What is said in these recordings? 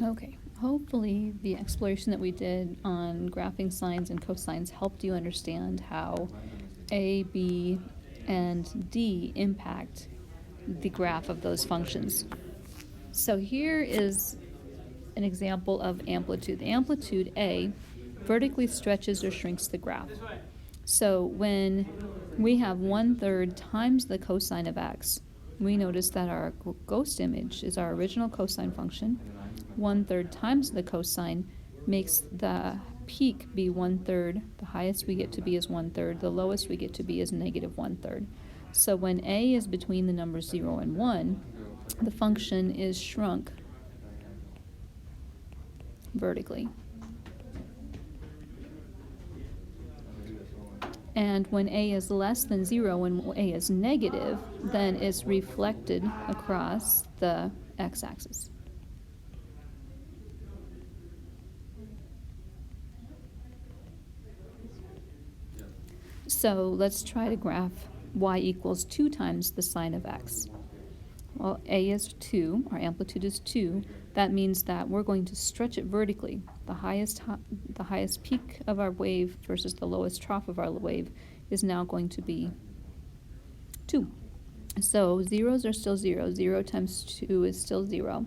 Okay, hopefully the exploration that we did on graphing sines and cosines helped you understand how A, B, and D impact the graph of those functions. So here is an example of amplitude. The amplitude A vertically stretches or shrinks the graph. So when we have 1/3 times the cosine of x, we notice that our ghost image is our original cosine function. 1/3 times the cosine makes the peak be 1/3. The highest we get to be is 1/3. The lowest we get to be is -1/3. So when a is between the numbers 0 and 1, the function is shrunk vertically. And when a is less than 0 and a is negative, then it's reflected across the x-axis. So let's try to graph y equals 2 times the sine of x. Well, a is 2, our amplitude is 2. That means that we're going to stretch it vertically. The highest peak of our wave versus the lowest trough of our wave is now going to be 2. So zeros are still 0. 0 times 2 is still 0.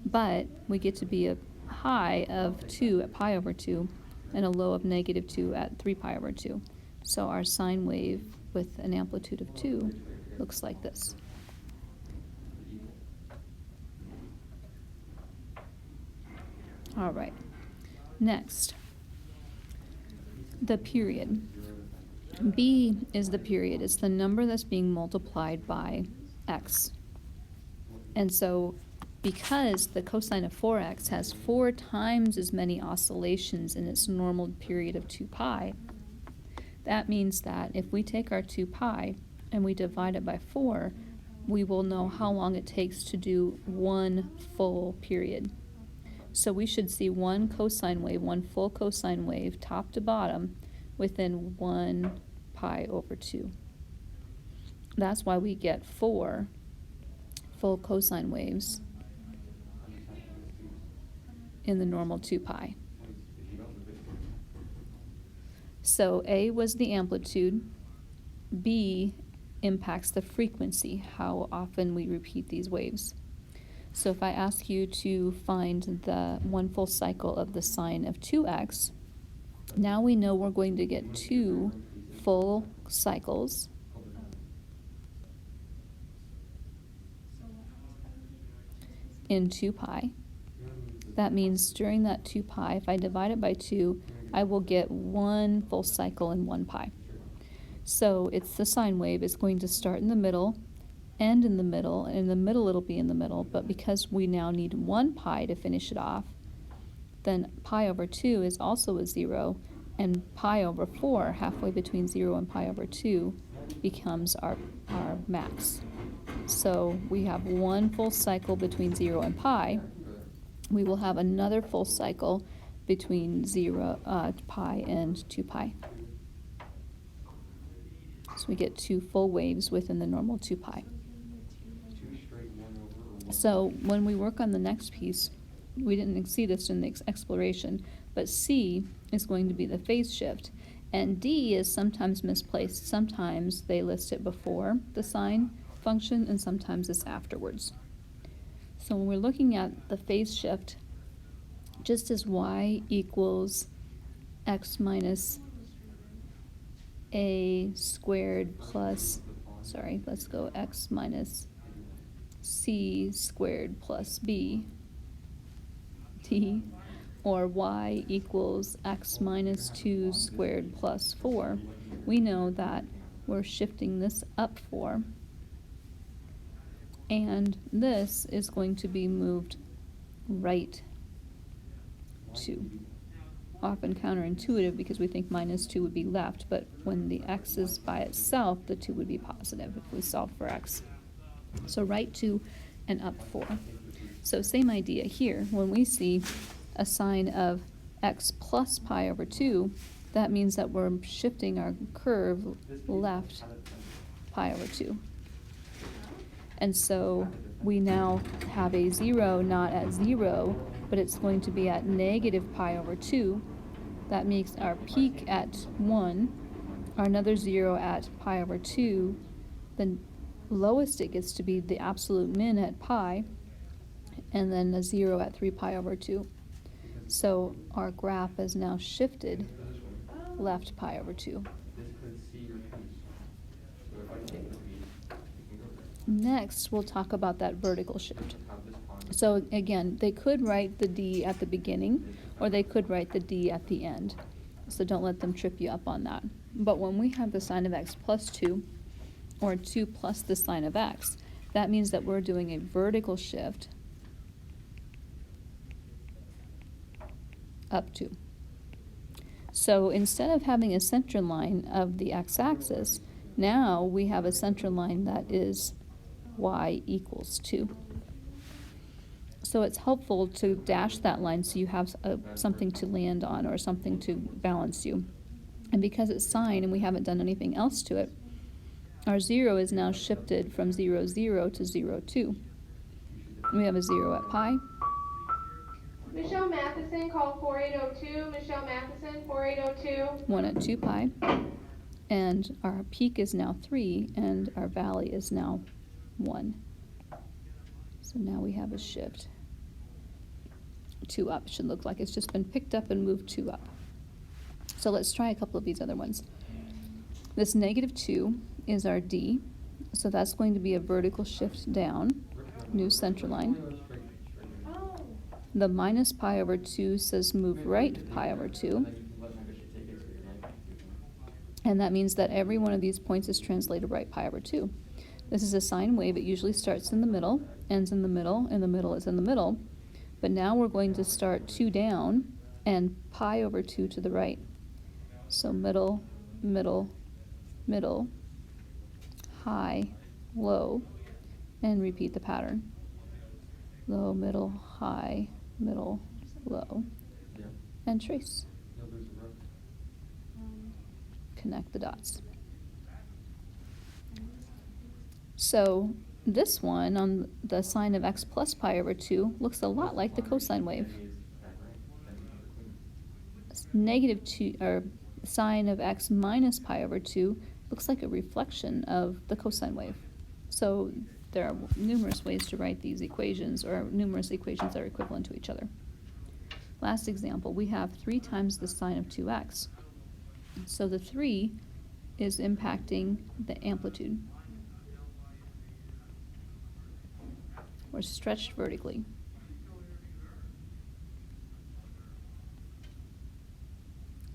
But we get to be a high of 2 at pi over 2 and a low of -2 at 3 pi over 2. So our sine wave with an amplitude of 2 looks like this. All right, next, the period. B is the period. It's the number that's being multiplied by x. And so because the cosine of 4x has 4 times as many oscillations in its normal period of 2 pi, that means that if we take our 2 pi and we divide it by 4, we will know how long it takes to do one full period. So we should see one cosine wave, one full cosine wave, top to bottom, within 1 pi over 2. That's why we get 4 full cosine waves in the normal 2 pi. So A was the amplitude, B impacts the frequency, how often we repeat these waves. So if I ask you to find the one full cycle of the sine of 2x, now we know we're going to get 2 full cycles in 2 pi. That means during that 2 pi, if I divide it by 2, I will get 1 full cycle in 1 pi. So it's the sine wave. It's going to start in the middle, end in the middle, and in the middle it'll be in the middle. But because we now need 1 pi to finish it off, then pi over 2 is also a 0, and pi over 4, halfway between 0 and pi over 2, becomes our max. So we have 1 full cycle between 0 and pi. We will have another full cycle between pi and 2 pi. So we get 2 full waves within the normal 2 pi. So when we work on the next piece, we didn't see this in the exploration, but C is going to be the phase shift, and D is sometimes misplaced. Sometimes they list it before the sine function, and sometimes it's afterwards. So when we're looking at the phase shift, just as y equals x minus a squared plus, let's go x minus c squared plus b, d, or y equals x minus 2 squared plus 4, we know that we're shifting this up 4, and this is going to be moved right 2. Often counterintuitive because we think minus 2 would be left, but when the x is by itself, the 2 would be positive if we solve for x. So right 2 and up 4. So same idea here. When we see a sine of x plus pi over 2, that means that we're shifting our curve left pi over 2. And so we now have a 0 not at 0, but it's going to be at negative pi over 2. That makes our peak at 1, our another 0 at pi over 2. The lowest it gets to be the absolute min at pi, and then a 0 at 3 pi over 2. So our graph is now shifted left pi over 2. Next, we'll talk about that vertical shift. So again, they could write the d at the beginning, or they could write the d at the end. So don't let them trip you up on that. But when we have the sine of x plus 2, or 2 plus the sine of x, that means that we're doing a vertical shift up 2. So instead of having a center line of the x-axis, now we have a center line that is y equals 2. So it's helpful to dash that line so you have something to land on or something to balance you. And because it's sine and we haven't done anything else to it, our 0 is now shifted from 0, 0 to 0, 2. We have a 0 at pi. Michelle Matheson, call 4802. Michelle Matheson, 4802. 1 at 2 pi. And our peak is now 3, and our valley is now 1. So now we have a shift. 2 up should look like it's just been picked up and moved 2 up. So let's try a couple of these other ones. This negative 2 is our d, so that's going to be a vertical shift down, new center line. The minus pi over 2 says move right pi over 2. And that means that every one of these points is translated right pi over 2. This is a sine wave. It usually starts in the middle, ends in the middle, and the middle is in the middle. But now we're going to start 2 down and pi over 2 to the right. So middle, middle, middle, high, low, and repeat the pattern. Low, middle, high, middle, low, and trace. Connect the dots. So this one on the sine of x plus pi over 2 looks a lot like the cosine wave. Negative 2, or sine of x minus pi over 2 looks like a reflection of the cosine wave. So there are numerous ways to write these equations, or numerous equations that are equivalent to each other. Last example, we have 3 times the sine of 2x. So the 3 is impacting the amplitude. We're stretched vertically.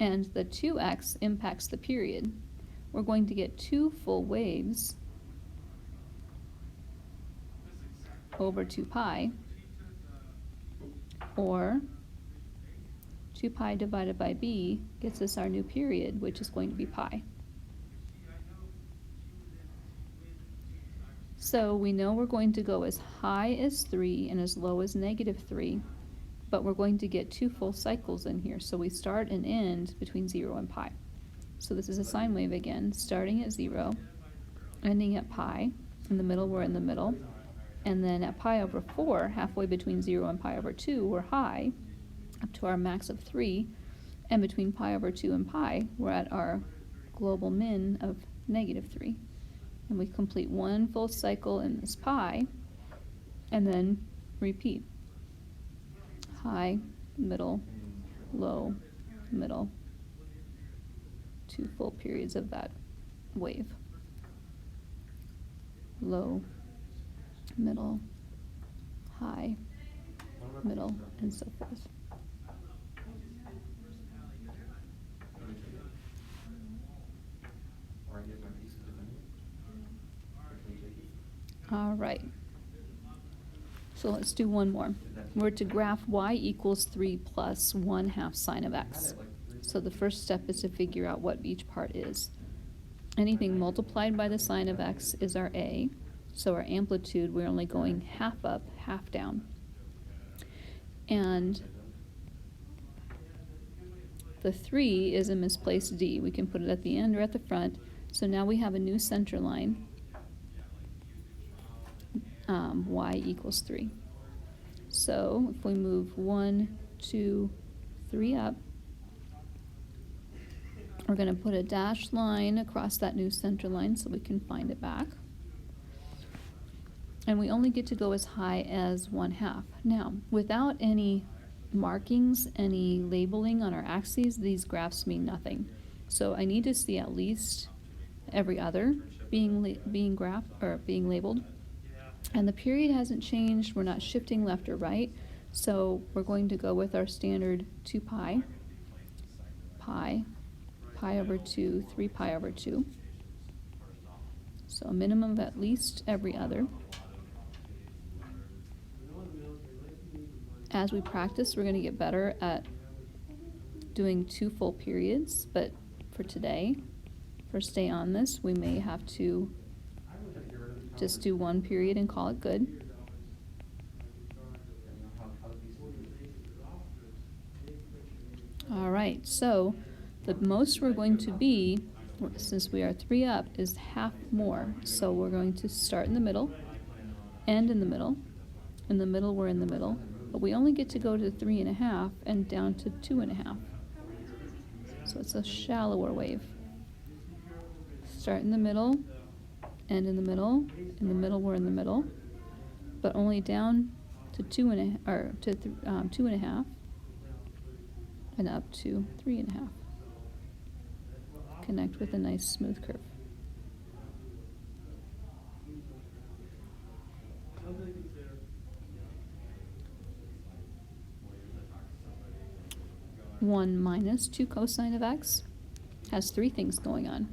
And the 2x impacts the period. We're going to get 2 full waves over 2 pi, or 2 pi divided by b gets us our new period, which is going to be pi. So we know we're going to go as high as 3 and as low as negative 3, but we're going to get 2 full cycles in here. So we start and end between 0 and pi. So this is a sine wave again, starting at 0, ending at pi. In the middle, we're in the middle. And then at pi over 4, halfway between 0 and pi over 2, we're high, up to our max of 3. And between pi over 2 and pi, we're at our global min of negative 3. And we complete 1 full cycle in this pi, and then repeat. High, middle, low, middle. 2 full periods of that wave. Low, middle, high, middle, and so forth. All right. So let's do one more. We're to graph y equals 3 plus 1/2 sine of x. So the first step is to figure out what each part is. Anything multiplied by the sine of x is our a. So our amplitude, we're only going half up, half down. And the 3 is a misplaced d. We can put it at the end or at the front. So now we have a new center line. y equals 3. So if we move 1, 2, 3 up, we're going to put a dashed line across that new center line so we can find it back. And we only get to go as high as 1/2. Now, without any markings, any labeling on our axes, these graphs mean nothing. So I need to see at least every other being graphed or being labeled. And the period hasn't changed. We're not shifting left or right. So we're going to go with our standard 2 pi, pi over 2, 3 pi over 2. So a minimum of at least every other. As we practice, we're going to get better at doing 2 full periods, but for today, for stay on this, we may have to just do 1 period and call it good. All right, so the most we're going to be, since we are 3 up, is half more. So we're going to start in the middle, end in the middle. In the middle, we're in the middle. But we only get to go to 3.5 and down to 2.5. So it's a shallower wave. Start in the middle, end in the middle. In the middle, we're in the middle. But only down to 2.5. And up to 3.5. Connect with a nice smooth curve. One minus 2 cosine of x has 3 things going on.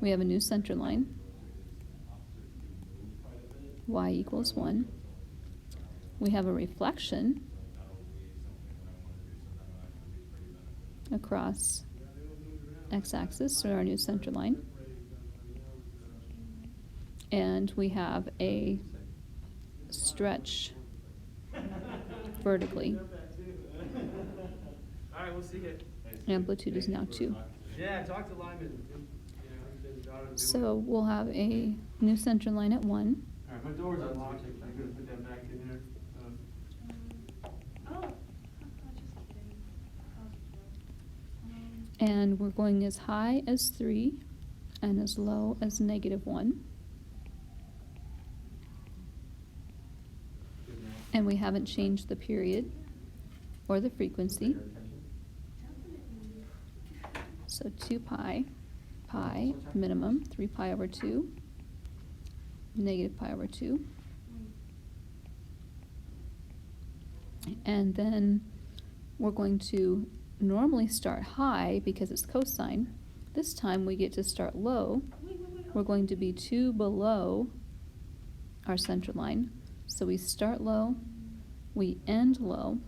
We have a new center line, y equals 1. We have a reflection across x-axis, so our new center line. And we have a stretch vertically. All right, we'll see it. Amplitude is now 2. Yeah, talk to Lyman. So we'll have a new center line at 1. All right, my door's unlocked. I'm gonna put that back in there. And we're going as high as 3 and as low as -1. And we haven't changed the period or the frequency. So 2 pi, minimum, 3 pi over 2, negative pi over 2. And then we're going to normally start high because it's cosine. This time we get to start low. We're going to be 2 below our center line. So we start low, we end low.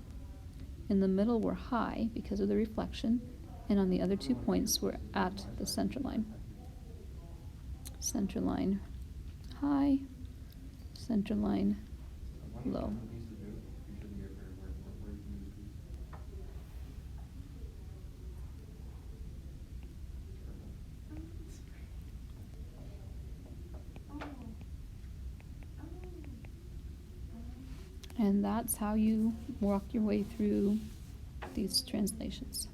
In the middle we're high because of the reflection, and on the other 2 points we're at the center line. Center line high, center line low. And that's how you walk your way through these translations.